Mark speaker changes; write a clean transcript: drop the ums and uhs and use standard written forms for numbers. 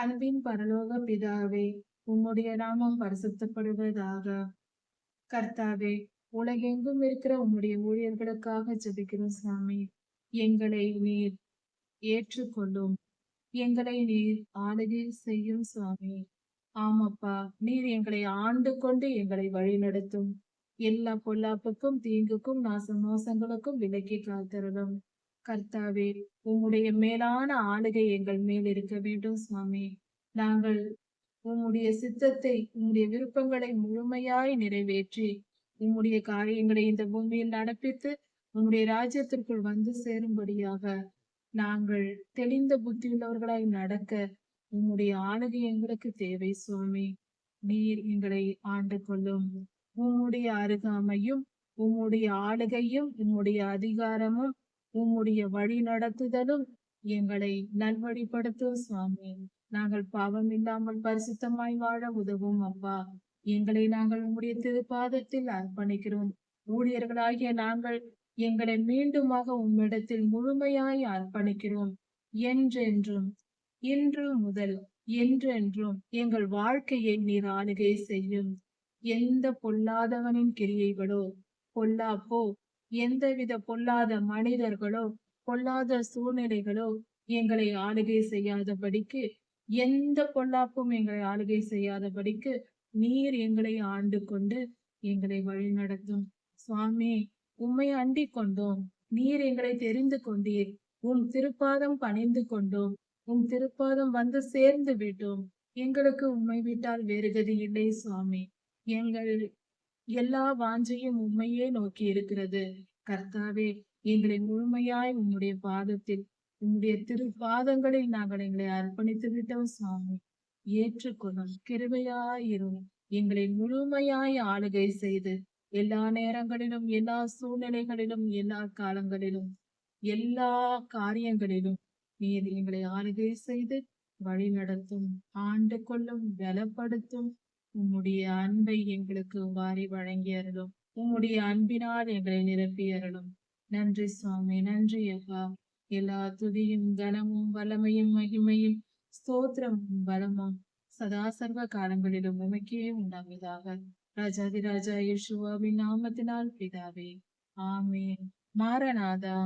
Speaker 1: அன்பின் பரலோக பிதாவே, உம்முடைய நாமம் பரிசுத்தப்படுவதாக. கர்த்தாவே, உலகெங்கும் இருக்கிற உம்முடைய ஊழியர்களுக்காக ஜெபிக்கிறோம் சுவாமி. எங்களை நீர் ஏற்றுக்கொள்ளும். எங்களை நீர் ஆளுகை செய்யும் சுவாமி. ஆமப்பா, நீர் எங்களை ஆண்டு கொண்டு எங்களை வழி நடத்தும். எல்லா பொல்லாப்புக்கும் தீங்குக்கும் மோசங்களுக்கும் விலக்கி காத்தருளும். கர்த்தாவே, உம்முடைய மேலான ஆளுகை எங்கள் மேல் இருக்க வேண்டும் சுவாமி. நாங்கள் உம்முடைய சித்தத்தை, உம்முடைய விருப்பங்களை முழுமையாய் நிறைவேற்றி உம்முடைய காரியங்களை இந்த பூமியில் நடப்பித்து உம்முடைய ராஜ்யத்திற்குள் வந்து சேரும்படியாக நாங்கள் தெளிந்த புத்தியுள்ளவர்களாய் நடக்க உம்முடைய ஆளுகை எங்களுக்கு தேவை சுவாமி. நீர் எங்களை ஆண்டு கொள்ளும். உம்முடைய அருகாமையும் உம்முடைய ஆளுகையும் உம்முடைய அதிகாரமும் உம்முடைய வழி நடத்துதலும் எங்களை நல்வழிப்படுத்தும் சுவாமி. நாங்கள் பாவம் இல்லாமல் பரிசுத்தமாய் வாழ உதவும் அப்பா. எங்களை நாங்கள் உம்முடைய திருப்பாதத்தில் அர்ப்பணிக்கிறோம். ஊழியர்களாகிய நாங்கள் எங்களை மீண்டுமாக உம்மிடத்தில் முழுமையாய் அர்ப்பணிக்கிறோம். என்றென்றும், இன்று முதல் என்றென்றும் எங்கள் வாழ்க்கையை நீர் ஆளுகை செய்யும். எந்த பொல்லாதவனின் கிரியைகளோ, பொல்லாப்போ, எந்தவித பொல்லாத மனிதர்களோ, பொல்லாத சூழ்நிலைகளோ எங்களை ஆளுகை செய்யாதபடிக்கு, எந்த பொல்லாப்பும் எங்களை ஆளுகை செய்யாதபடிக்கு நீர் எங்களை ஆண்டு கொண்டு எங்களை வழி நடத்தும் சுவாமி. உம்மை அண்டிக் கொண்டோம். நீர் எங்களை தெரிந்து கொண்டீர். உம் திருப்பாதம் பணிந்து கொண்டோம். உம் திருப்பாதம் வந்து சேர்ந்து விட்டோம். எங்களுக்கு உம்மை விட்டால் வேறு கதி இல்லை சுவாமி. எங்கள் எல்லா வாஞ்சையும் உண்மையே நோக்கி இருக்கிறது. கர்த்தாவே, எங்களை முழுமையாய் உம்முடைய பாதத்தில், உம்முடைய திருப்பாதங்களில் நாங்கள் எங்களை அர்ப்பணித்து விட்டோம் சுவாமி. ஏற்றுக்கொள்ளும். கிருபையாயிரும். எங்களை முழுமையாய் ஆளுகை செய்து எல்லா நேரங்களிலும், எல்லா சூழ்நிலைகளிலும், எல்லா காலங்களிலும், எல்லா காரியங்களிலும் நீர் எங்களை ஆளுகை செய்து வழி நடத்தும், ஆண்டு கொள்ளும், பலப்படுத்தும். உம்முடைய அன்பை எங்களுக்கு வாரி வழங்கி அருளும். உம்முடைய அன்பினால் எங்களை நிரப்பி அருளும். நன்றி சுவாமி, நன்றி அப்பா. எல்லா துதியும் கனமும் வல்லமையும் மகிமையும் ஸ்தோத்திரமும் பலமும் சதா சர்வ காலங்களிலும் உமக்கே உண்டாவதாக. ராஜாதி ராஜா இயேசுவின் நாமத்தினால் பிதாவே, ஆமேன். மாரநாதா.